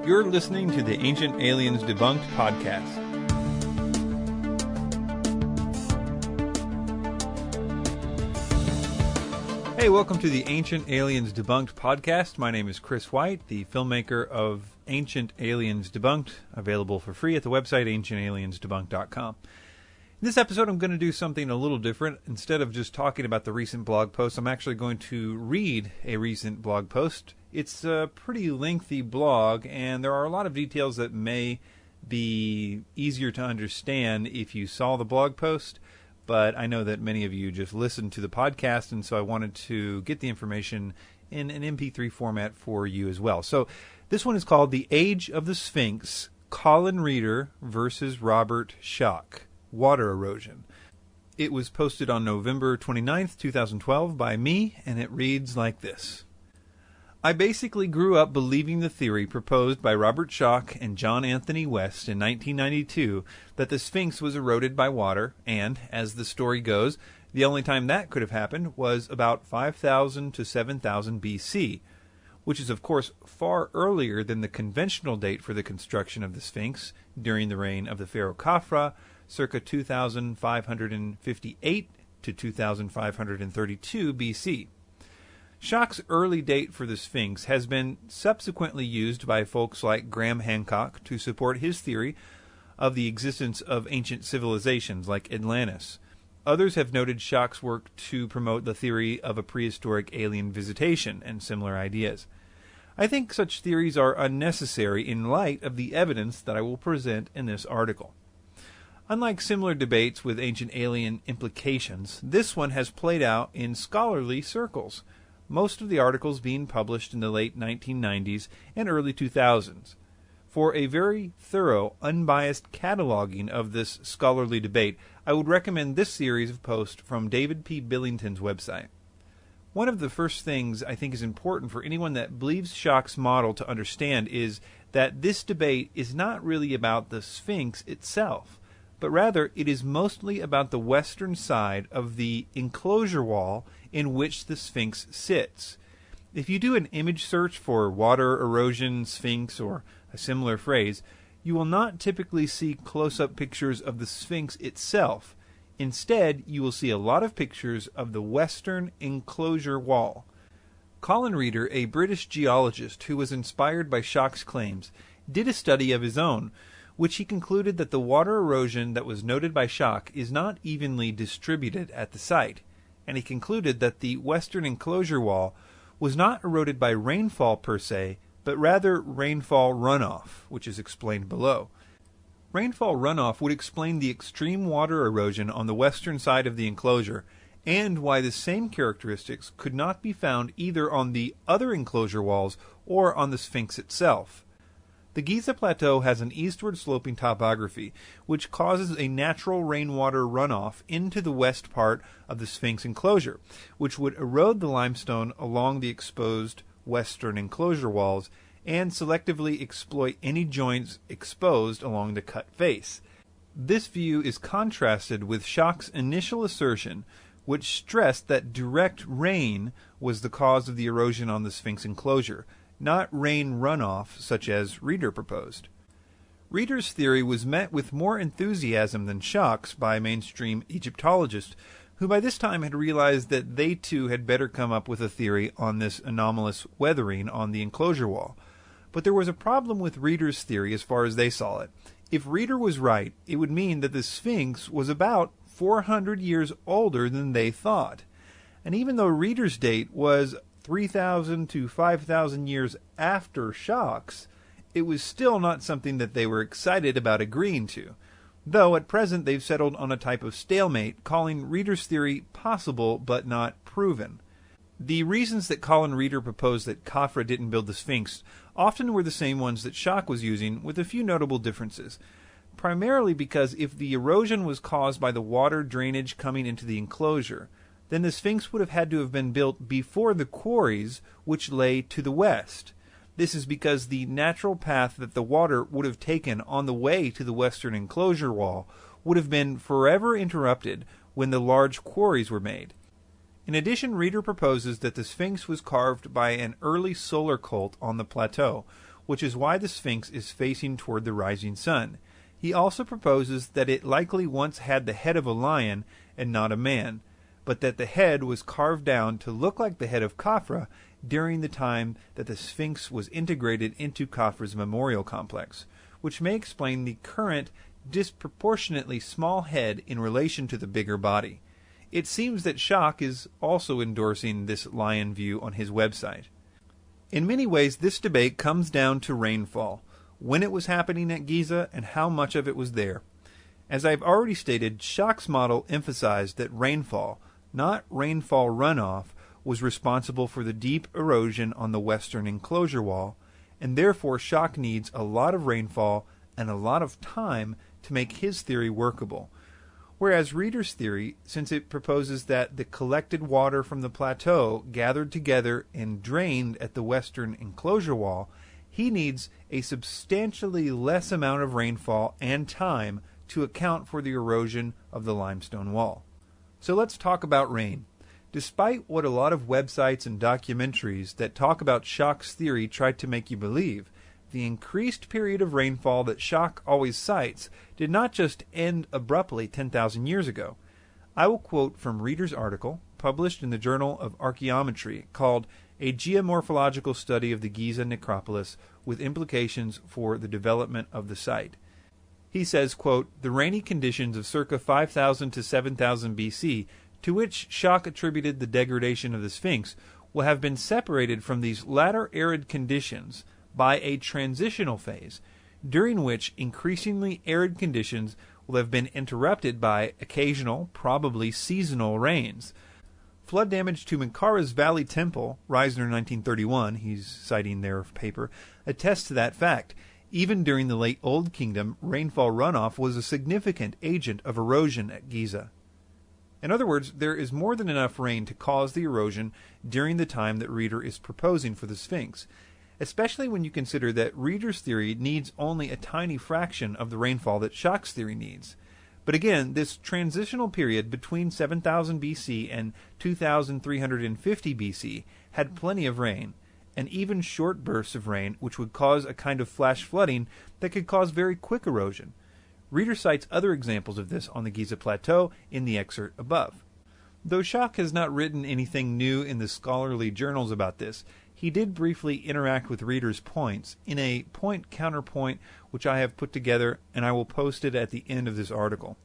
You're listening to the Ancient Aliens Debunked Podcast. Hey, welcome to the Ancient Aliens Debunked Podcast. My name is Chris White, the filmmaker of Ancient Aliens Debunked, available for free at the website ancientaliensdebunked.com. In this episode, I'm going to do something a little different. Instead of just talking about the recent blog post, I'm actually going to read a recent blog post. It's a pretty lengthy blog, and there are a lot of details that may be easier to understand if you saw the blog post. But I know that many of you just listened to the podcast, and so I wanted to get the information in an MP3 format for you as well. So this one is called The Age of the Sphinx, Colin Reeder versus Robert Schoch, Water Erosion. It was posted on November 29th, 2012 by me, and it reads like this. I basically grew up believing the theory proposed by Robert Schoch and John Anthony West in 1992 that the Sphinx was eroded by water, and, as the story goes, the only time that could have happened was about 5,000 to 7,000 BC, which is of course far earlier than the conventional date for the construction of the Sphinx during the reign of the pharaoh Khafra, circa 2,558 to 2,532 BC. Schoch's early date for the Sphinx has been subsequently used by folks like Graham Hancock to support his theory of the existence of ancient civilizations like Atlantis. Others have noted Schoch's work to promote the theory of a prehistoric alien visitation and similar ideas. I think such theories are unnecessary in light of the evidence that I will present in this article. Unlike similar debates with ancient alien implications, this one has played out in scholarly circles, most of the articles being published in the late 1990s and early 2000s. For a very thorough, unbiased cataloging of this scholarly debate, I would recommend this series of posts from David P. Billington's website. One of the first things I think is important for anyone that believes Schoch's model to understand is that this debate is not really about the Sphinx itself, but rather it is mostly about the western side of the enclosure wall in which the Sphinx sits. If you do an image search for water erosion Sphinx or a similar phrase, you will not typically see close-up pictures of the Sphinx itself. Instead, you will see a lot of pictures of the western enclosure wall. Colin Reeder, a British geologist who was inspired by Schoch's claims, did a study of his own, which he concluded that the water erosion that was noted by Schoch is not evenly distributed at the site, and he concluded that the western enclosure wall was not eroded by rainfall per se, but rather rainfall runoff, which is explained below. Rainfall runoff would explain the extreme water erosion on the western side of the enclosure, and why the same characteristics could not be found either on the other enclosure walls or on the Sphinx itself. The Giza Plateau has an eastward-sloping topography, which causes a natural rainwater runoff into the west part of the Sphinx enclosure, which would erode the limestone along the exposed western enclosure walls and selectively exploit any joints exposed along the cut face. This view is contrasted with Schoch's initial assertion, which stressed that direct rain was the cause of the erosion on the Sphinx enclosure, not rain runoff such as Reeder proposed. Reeder's theory was met with more enthusiasm than Schoch's by mainstream Egyptologists, who by this time had realized that they too had better come up with a theory on this anomalous weathering on the enclosure wall. But there was a problem with Reeder's theory as far as they saw it. If Reeder was right, it would mean that the Sphinx was about 400 years older than they thought. And even though Reeder's date was 3,000 to 5,000 years after Schoch's, it was still not something that they were excited about agreeing to, though at present they've settled on a type of stalemate, calling Reeder's theory possible but not proven. The reasons that Colin Reeder proposed that Khafra didn't build the Sphinx often were the same ones that Schoch was using, with a few notable differences. Primarily because if the erosion was caused by the water drainage coming into the enclosure, then the Sphinx would have had to have been built before the quarries which lay to the west. This is because the natural path that the water would have taken on the way to the western enclosure wall would have been forever interrupted when the large quarries were made. In addition, Reeder proposes that the Sphinx was carved by an early solar cult on the plateau, which is why the Sphinx is facing toward the rising sun. He also proposes that it likely once had the head of a lion and not a man, but that the head was carved down to look like the head of Khafra during the time that the Sphinx was integrated into Khafra's memorial complex, which may explain the current disproportionately small head in relation to the bigger body. It seems that Schock is also endorsing this lion view on his website. In many ways, this debate comes down to rainfall, when it was happening at Giza, and how much of it was there. As I've already stated, Schock's model emphasized that rainfall, not rainfall runoff, was responsible for the deep erosion on the western enclosure wall, and therefore Schock needs a lot of rainfall and a lot of time to make his theory workable. Whereas Reeder's theory, since it proposes that the collected water from the plateau gathered together and drained at the western enclosure wall, he needs a substantially less amount of rainfall and time to account for the erosion of the limestone wall. So let's talk about rain. Despite what a lot of websites and documentaries that talk about Schock's theory try to make you believe, the increased period of rainfall that Schock always cites did not just end abruptly 10,000 years ago. I will quote from Reeder's article, published in the Journal of Archaeometry, called A Geomorphological Study of the Giza Necropolis with Implications for the Development of the Site. He says, quote, "The rainy conditions of circa 5,000 to 7,000 BC, to which Schock attributed the degradation of the Sphinx, will have been separated from these latter arid conditions by a transitional phase, during which increasingly arid conditions will have been interrupted by occasional, probably seasonal rains. Flood damage to Menkaura's Valley Temple, Reisner 1931, he's citing their paper, attests to that fact. Even during the late Old Kingdom, rainfall runoff was a significant agent of erosion at Giza." In other words, there is more than enough rain to cause the erosion during the time that Reeder is proposing for the Sphinx, especially when you consider that Reeder's theory needs only a tiny fraction of the rainfall that Schock's theory needs. But again, this transitional period between 7000 BC and 2350 BC had plenty of rain, and even short bursts of rain which would cause a kind of flash flooding that could cause very quick erosion. Reeder cites other examples of this on the Giza Plateau in the excerpt above. Though Schock has not written anything new in the scholarly journals about this, he did briefly interact with Reeder's points in a point-counterpoint which I have put together, and I will post it at the end of this article.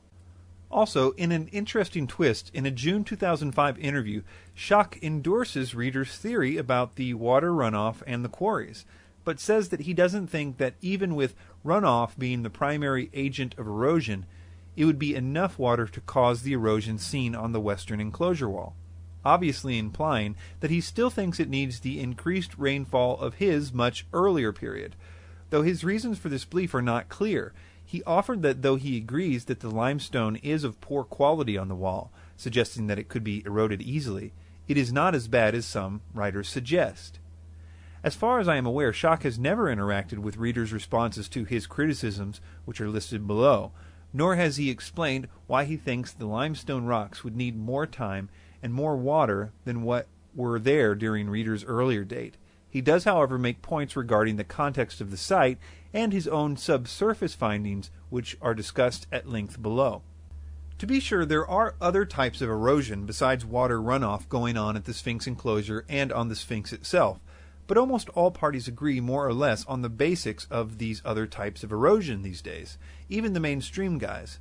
Also, in an interesting twist, in a June 2005 interview, Schock endorses Reeder's theory about the water runoff and the quarries, but says that he doesn't think that even with runoff being the primary agent of erosion, it would be enough water to cause the erosion seen on the western enclosure wall, obviously implying that he still thinks it needs the increased rainfall of his much earlier period. Though his reasons for this belief are not clear, he offered that though he agrees that the limestone is of poor quality on the wall, suggesting that it could be eroded easily, it is not as bad as some writers suggest. As far as I am aware, Schock has never interacted with Reeder's responses to his criticisms, which are listed below, nor has he explained why he thinks the limestone rocks would need more time and more water than what were there during Reeder's earlier date. He does, however, make points regarding the context of the site and his own subsurface findings, which are discussed at length below. To be sure, there are other types of erosion besides water runoff going on at the Sphinx enclosure and on the Sphinx itself, but almost all parties agree more or less on the basics of these other types of erosion these days, even the mainstream guys.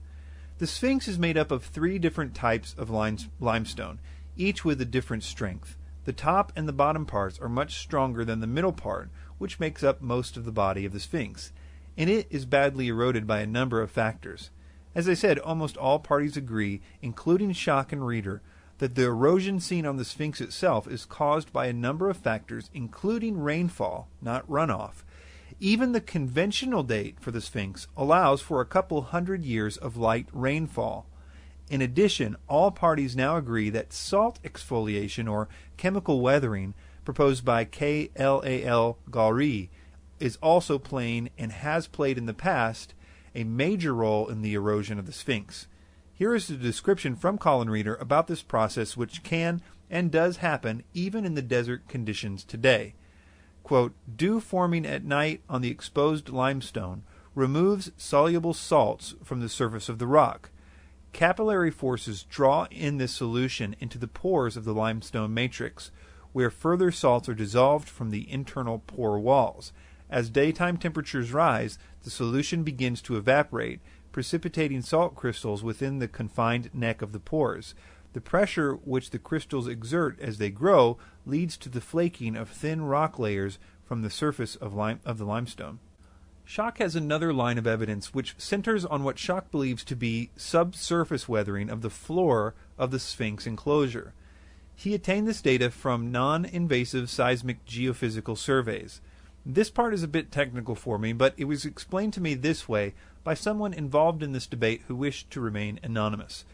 The Sphinx is made up of 3 different types of limestone, each with a different strength. The top and the bottom parts are much stronger than the middle part, which makes up most of the body of the Sphinx, and it is badly eroded by a number of factors. As I said, almost all parties agree, including Schock and Reeder, that the erosion seen on the Sphinx itself is caused by a number of factors, including rainfall, not runoff. Even the conventional date for the Sphinx allows for a couple hundred years of light rainfall. In addition, all parties now agree that salt exfoliation, or chemical weathering, proposed by K.L.A.L. Gauri, is also playing, and has played in the past, a major role in the erosion of the Sphinx. Here is a description from Colin Reeder about this process, which can and does happen even in the desert conditions today. Quote, dew forming at night on the exposed limestone removes soluble salts from the surface of the rock. Capillary forces draw in this solution into the pores of the limestone matrix, where further salts are dissolved from the internal pore walls. As daytime temperatures rise, the solution begins to evaporate, precipitating salt crystals within the confined neck of the pores. The pressure which the crystals exert as they grow leads to the flaking of thin rock layers from the surface of the limestone. Schock has another line of evidence which centers on what Schock believes to be subsurface weathering of the floor of the Sphinx enclosure. He attained this data from non-invasive seismic geophysical surveys. This part is a bit technical for me, but it was explained to me this way by someone involved in this debate who wished to remain anonymous.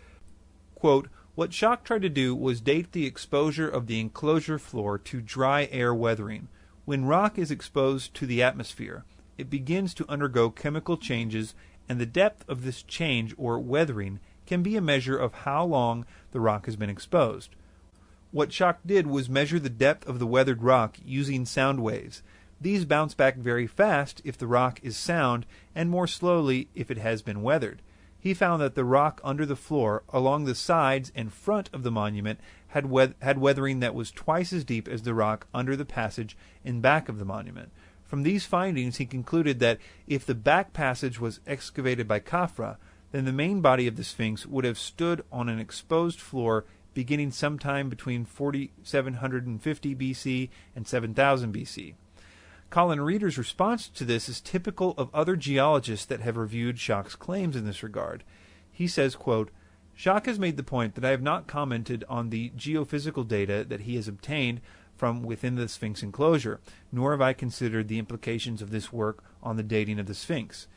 Quote, what Schock tried to do was date the exposure of the enclosure floor to dry air weathering. When rock is exposed to the atmosphere, it begins to undergo chemical changes, and the depth of this change or weathering can be a measure of how long the rock has been exposed. What Schock did was measure the depth of the weathered rock using sound waves. These bounce back very fast if the rock is sound and more slowly if it has been weathered. He found that the rock under the floor, along the sides and front of the monument, had weathering that was twice as deep as the rock under the passage and back of the monument. From these findings, he concluded that if the back passage was excavated by Khafra, then the main body of the Sphinx would have stood on an exposed floor beginning sometime between 4750 BC and 7000 BC. Colin Reeder's response to this is typical of other geologists that have reviewed Schock's claims in this regard. He says, quote, Schock has made the point that I have not commented on the geophysical data that he has obtained from within the Sphinx enclosure, nor have I considered the implications of this work on the dating of the Sphinx.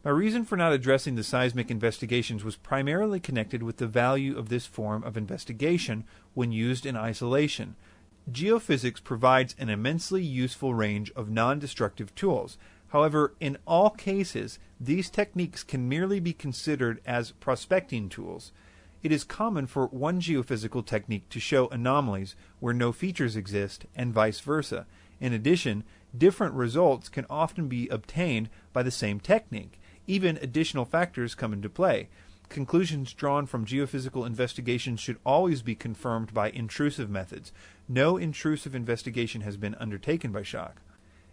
My reason for not addressing the seismic investigations was primarily connected with the value of this form of investigation when used in isolation. Geophysics provides an immensely useful range of non-destructive tools. However, in all cases, these techniques can merely be considered as prospecting tools. It is common for one geophysical technique to show anomalies where no features exist, and vice versa. In addition, different results can often be obtained by the same technique. Even additional factors come into play. Conclusions drawn from geophysical investigations should always be confirmed by intrusive methods. No intrusive investigation has been undertaken by Schock.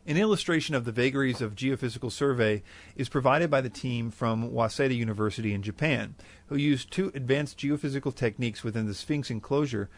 An illustration of the vagaries of geophysical survey is provided by the team from Waseda University in Japan, who used two advanced geophysical techniques within the Sphinx enclosure,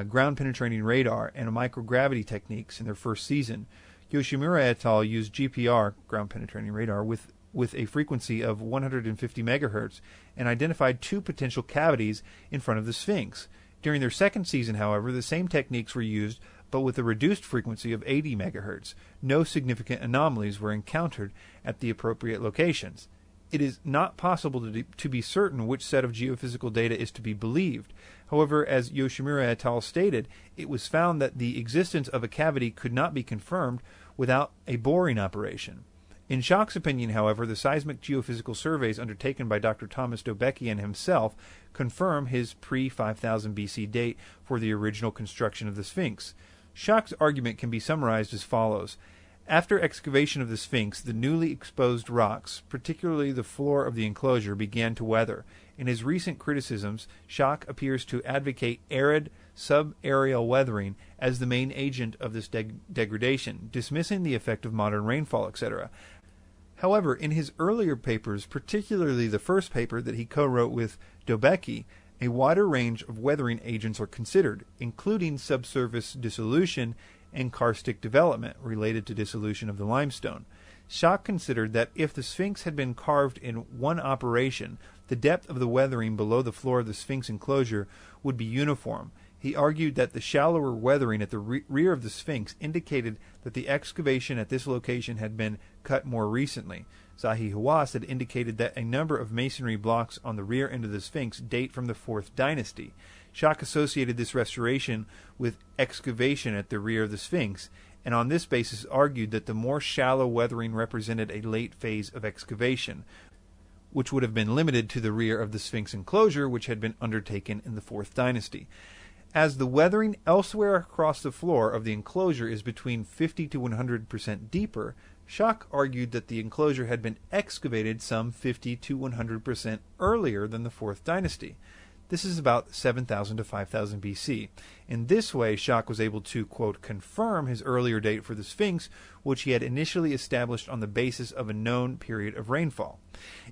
ground-penetrating radar and microgravity techniques in their first season. Yoshimura et al. Used GPR, ground-penetrating radar, with a frequency of 150 megahertz and identified two potential cavities in front of the Sphinx. During their second season, however, the same techniques were used, but with a reduced frequency of 80 megahertz. No significant anomalies were encountered at the appropriate locations. It is not possible to be certain which set of geophysical data is to be believed. However, as Yoshimura et al. Stated, it was found that the existence of a cavity could not be confirmed without a boring operation. In Schock's opinion, however, the seismic geophysical surveys undertaken by Dr. Thomas Dobekian himself confirm his pre-5000 BC date for the original construction of the Sphinx. Schock's argument can be summarized as follows. After excavation of the Sphinx, the newly exposed rocks, particularly the floor of the enclosure, began to weather. In his recent criticisms, Schock appears to advocate arid, subaerial weathering as the main agent of this degradation, dismissing the effect of modern rainfall, etc. However, in his earlier papers, particularly the first paper that he co-wrote with Dobecki, a wider range of weathering agents are considered, including subsurface dissolution and karstic development related to dissolution of the limestone. Schock considered that if the Sphinx had been carved in one operation, the depth of the weathering below the floor of the Sphinx enclosure would be uniform. He argued that the shallower weathering at the rear of the Sphinx indicated that the excavation at this location had been cut more recently. Zahi Hawass had indicated that a number of masonry blocks on the rear end of the Sphinx date from the 4th dynasty. Schock associated this restoration with excavation at the rear of the Sphinx, and on this basis argued that the more shallow weathering represented a late phase of excavation, which would have been limited to the rear of the Sphinx enclosure, which had been undertaken in the 4th dynasty. As the weathering elsewhere across the floor of the enclosure is between 50 to 100% deeper, Schock argued that the enclosure had been excavated some 50 to 100% earlier than the 4th dynasty. This is about 7,000 to 5,000 BC. In this way, Schock was able to, quote, confirm his earlier date for the Sphinx, which he had initially established on the basis of a known period of rainfall.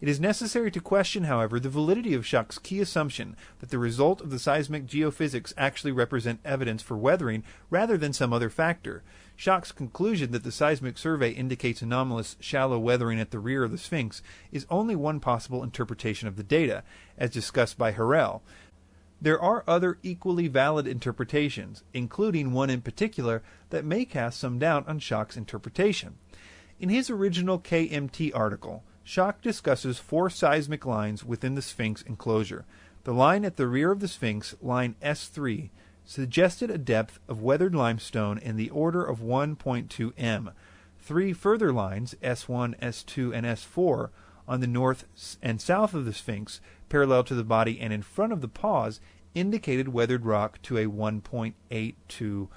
It is necessary to question, however, the validity of Schock's key assumption that the result of the seismic geophysics actually represent evidence for weathering rather than some other factor. Schock's conclusion that the seismic survey indicates anomalous, shallow weathering at the rear of the Sphinx is only one possible interpretation of the data, as discussed by Harrell. There are other equally valid interpretations, including one in particular that may cast some doubt on Schock's interpretation. In his original KMT article, Schock discusses 4 seismic lines within the Sphinx enclosure. The line at the rear of the Sphinx, line S3, suggested a depth of weathered limestone in the order of 1.2 m. 3 further lines, S1, S2, and S4, on the north and south of the Sphinx, parallel to the body and in front of the paws, indicated weathered rock to a 1.8 to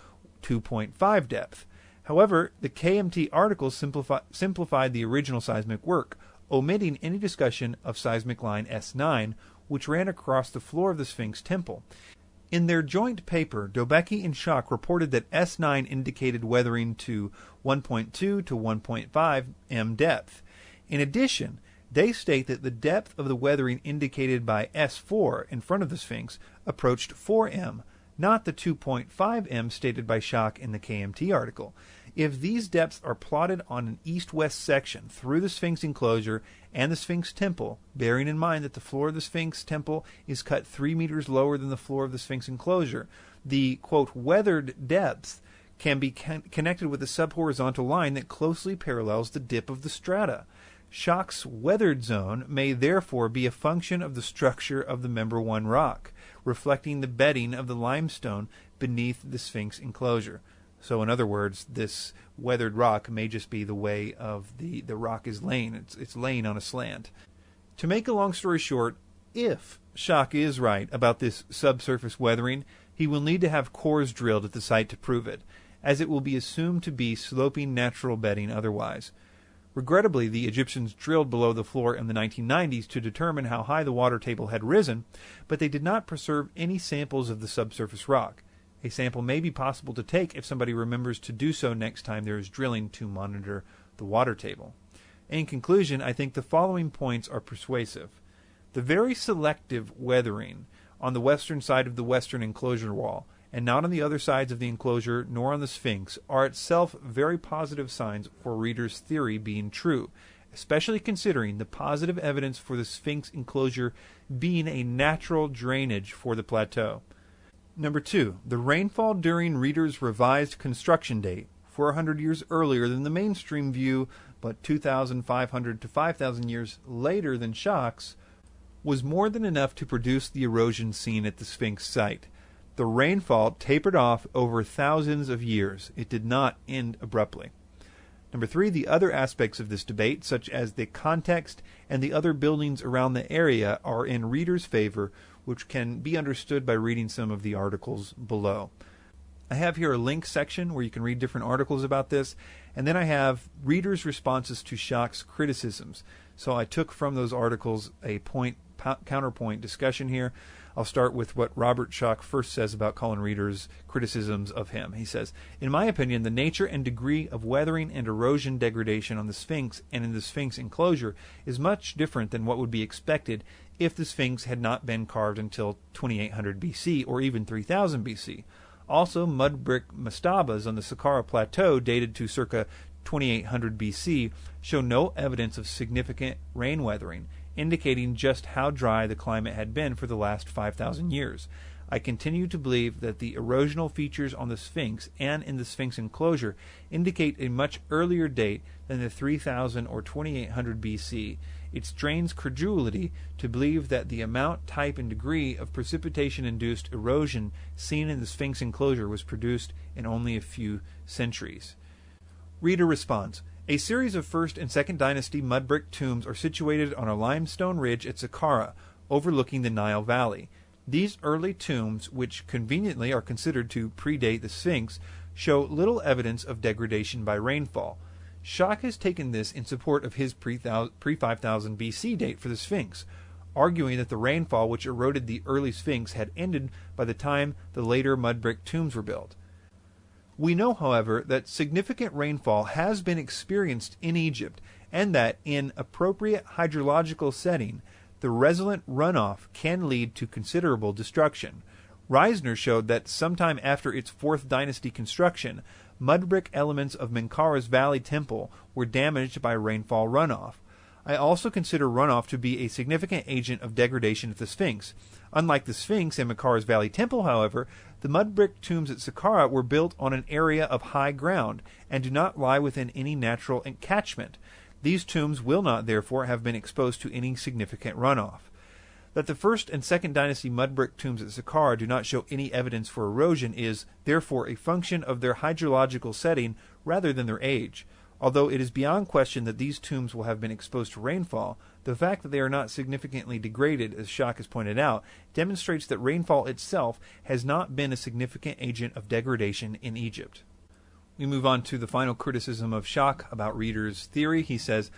2.5 depth. However, the KMT article simplified the original seismic work, omitting any discussion of seismic line S9, which ran across the floor of the Sphinx temple. In their joint paper, Dobecki and Schock reported that S9 indicated weathering to 1.2 to 1.5 m depth. In addition, they state that the depth of the weathering indicated by S4 in front of the Sphinx approached 4 m, not the 2.5 m stated by Schock in the KMT article. If these depths are plotted on an east-west section through the Sphinx enclosure and the Sphinx temple, bearing in mind that the floor of the Sphinx temple is cut 3 meters lower than the floor of the Sphinx enclosure, the, quote, weathered depths can be connected with a subhorizontal line that closely parallels the dip of the strata. Schock's weathered zone may therefore be a function of the structure of the member 1 rock, reflecting the bedding of the limestone beneath the Sphinx enclosure. So in other words, this weathered rock may just be the way of the rock is laying. It's laying on a slant. To make a long story short, if Schock is right about this subsurface weathering, he will need to have cores drilled at the site to prove it, as it will be assumed to be sloping natural bedding otherwise. Regrettably, the Egyptians drilled below the floor in the 1990s to determine how high the water table had risen, but they did not preserve any samples of the subsurface rock. A sample may be possible to take if somebody remembers to do so next time there is drilling to monitor the water table. In conclusion, I think the following points are persuasive. The very selective weathering on the western side of the western enclosure wall, and not on the other sides of the enclosure nor on the Sphinx, are itself very positive signs for Reeder's theory being true, especially considering the positive evidence for the Sphinx enclosure being a natural drainage for the plateau. Number 2. The rainfall during Reeder's revised construction date, 400 years earlier than the mainstream view, but 2,500 to 5,000 years later than Schock's, was more than enough to produce the erosion seen at the Sphinx site. The rainfall tapered off over thousands of years. It did not end abruptly. Number 3, the other aspects of this debate, such as the context and the other buildings around the area, are in Reeder's favor, which can be understood by reading some of the articles below. I have here a link section where you can read different articles about this, and then I have Reeder's responses to Schock's criticisms. So I took from those articles a counterpoint discussion here. I'll start with what Robert Schock first says about Colin Reeder's criticisms of him. He says, in my opinion, the nature and degree of weathering and erosion degradation on the Sphinx and in the Sphinx enclosure is much different than what would be expected if the Sphinx had not been carved until 2800 BC or even 3000 BC. Also, mud brick mastabas on the Saqqara Plateau dated to circa 2800 BC show no evidence of significant rain weathering, indicating just how dry the climate had been for the last 5,000 years. I continue to believe that the erosional features on the Sphinx and in the Sphinx enclosure indicate a much earlier date than the 3000 or 2800 BC. It strains credulity to believe that the amount, type, and degree of precipitation-induced erosion seen in the Sphinx enclosure was produced in only a few centuries. Reeder responds, a series of 1st and 2nd Dynasty mud brick tombs are situated on a limestone ridge at Saqqara, overlooking the Nile Valley. These early tombs, which conveniently are considered to predate the Sphinx, show little evidence of degradation by rainfall. Schock has taken this in support of his pre-5000 BC date for the Sphinx, arguing that the rainfall which eroded the early Sphinx had ended by the time the later mud brick tombs were built. We know, however, that significant rainfall has been experienced in Egypt, and that in appropriate hydrological setting, the resultant runoff can lead to considerable destruction. Reisner showed that sometime after its 4th dynasty construction, mud brick elements of Menkaura's Valley Temple were damaged by rainfall runoff. I also consider runoff to be a significant agent of degradation at the Sphinx. Unlike the Sphinx and Menkaura's Valley Temple, however, the mud brick tombs at Saqqara were built on an area of high ground and do not lie within any natural catchment. These tombs will not, therefore, have been exposed to any significant runoff. That the 1st and 2nd dynasty mud brick tombs at Saqqara do not show any evidence for erosion is, therefore, a function of their hydrological setting rather than their age. Although it is beyond question that these tombs will have been exposed to rainfall, the fact that they are not significantly degraded, as Schock has pointed out, demonstrates that rainfall itself has not been a significant agent of degradation in Egypt. We move on to the final criticism of Schock about Reeder's theory. He says,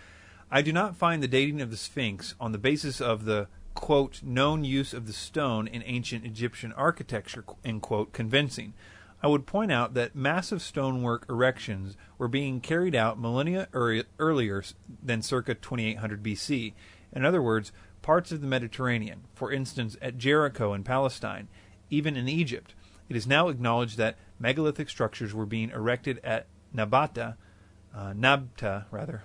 I do not find the dating of the Sphinx on the basis of the, quote, known use of the stone in ancient Egyptian architecture, end quote, convincing. I would point out that massive stonework erections were being carried out millennia earlier than circa 2800 BC. In other words, parts of the Mediterranean, for instance at Jericho in Palestine, even in Egypt. It is now acknowledged that megalithic structures were being erected at Nabta,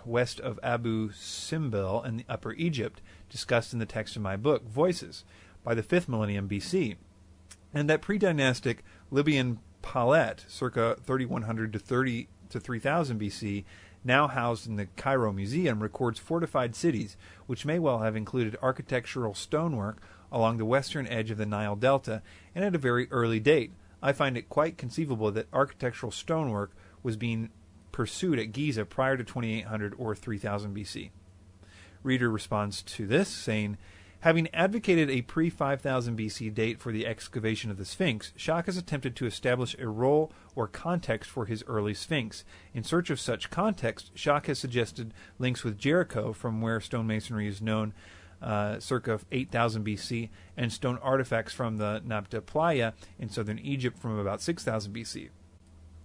west of Abu Simbel in the Upper Egypt, discussed in the text of my book, Voices, by the 5th millennium BC, and that pre-dynastic Libyan Palet, circa 3100 to 3000 BC, now housed in the Cairo Museum, records fortified cities, which may well have included architectural stonework along the western edge of the Nile Delta, and at a very early date. I find it quite conceivable that architectural stonework was being pursued at Giza prior to 2800 or 3000 BC. Reeder responds to this, saying, having advocated a pre-5000 BC date for the excavation of the Sphinx, Schock has attempted to establish a role or context for his early Sphinx. In search of such context, Schock has suggested links with Jericho, from where stonemasonry is known circa 8000 BC, and stone artifacts from the Nabta Playa in southern Egypt from about 6000 BC.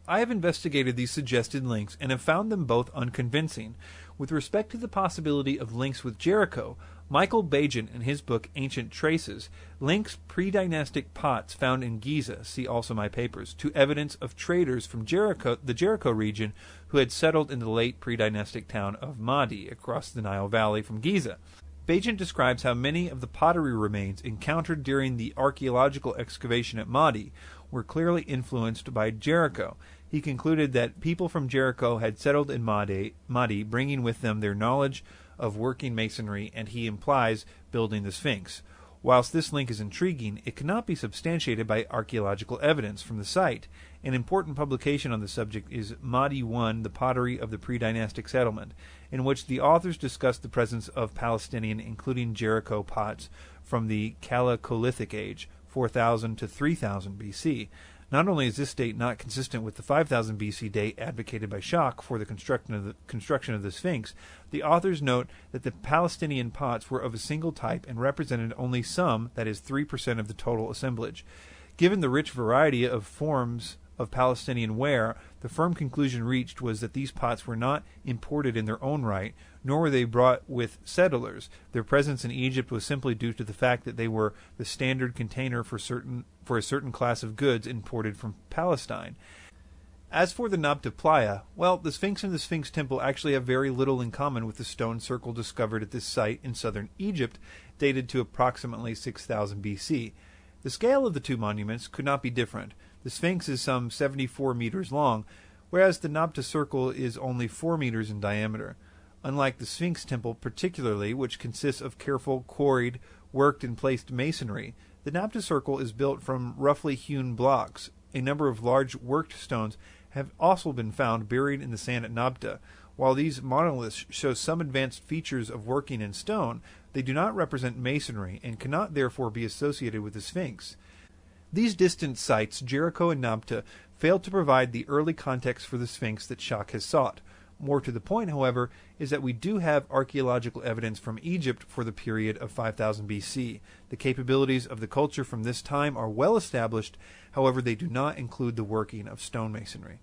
I have investigated these suggested links and have found them both unconvincing. With respect to the possibility of links with Jericho, Michael Bagent, in his book Ancient Traces, links pre-dynastic pots found in Giza, see also my papers, to evidence of traders from the Jericho region who had settled in the late pre-dynastic town of Mahdi across the Nile Valley from Giza. Bagent describes how many of the pottery remains encountered during the archaeological excavation at Mahdi were clearly influenced by Jericho. He concluded that people from Jericho had settled in Mahdi, bringing with them their knowledge of working masonry, and he implies building the Sphinx. Whilst this link is intriguing, it cannot be substantiated by archaeological evidence from the site. An important publication on the subject is Mahdi I, the Pottery of the Pre-Dynastic Settlement, in which the authors discuss the presence of Palestinian, including Jericho pots, from the Chalcolithic Age, 4000 to 3000 BC. Not only is this date not consistent with the 5000 BC date advocated by Schock for the construction of the Sphinx, the authors note that the Palestinian pots were of a single type and represented only some, that is 3% of the total assemblage. Given the rich variety of forms of Palestinian ware, the firm conclusion reached was that these pots were not imported in their own right, nor were they brought with settlers. Their presence in Egypt was simply due to the fact that they were the standard container for a certain class of goods imported from Palestine. As for the Nabta Playa, well, the Sphinx and the Sphinx Temple actually have very little in common with the stone circle discovered at this site in southern Egypt, dated to approximately 6000 BC. The scale of the two monuments could not be different. The Sphinx is some 74 meters long, whereas the Nabta circle is only 4 meters in diameter. Unlike the Sphinx Temple particularly, which consists of careful, quarried, worked and placed masonry, the Nabta circle is built from roughly hewn blocks. A number of large worked stones have also been found buried in the sand at Nabta. While these monoliths show some advanced features of working in stone, They do not represent masonry and cannot therefore be associated with the Sphinx. These distant sites, Jericho and Nabta, failed to provide the early context for the Sphinx that Schacht has sought. More to the point, however, is that we do have archaeological evidence from Egypt for the period of 5000 BC. The capabilities of the culture from this time are well established, however they do not include the working of stonemasonry.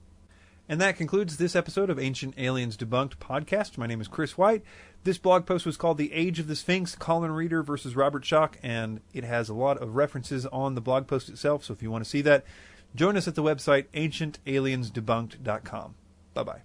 And that concludes this episode of Ancient Aliens Debunked Podcast. My name is Chris White. This blog post was called The Age of the Sphinx, Colin Reeder versus Robert Schoch, and it has a lot of references on the blog post itself, so if you want to see that, join us at the website ancientaliensdebunked.com. Bye-bye.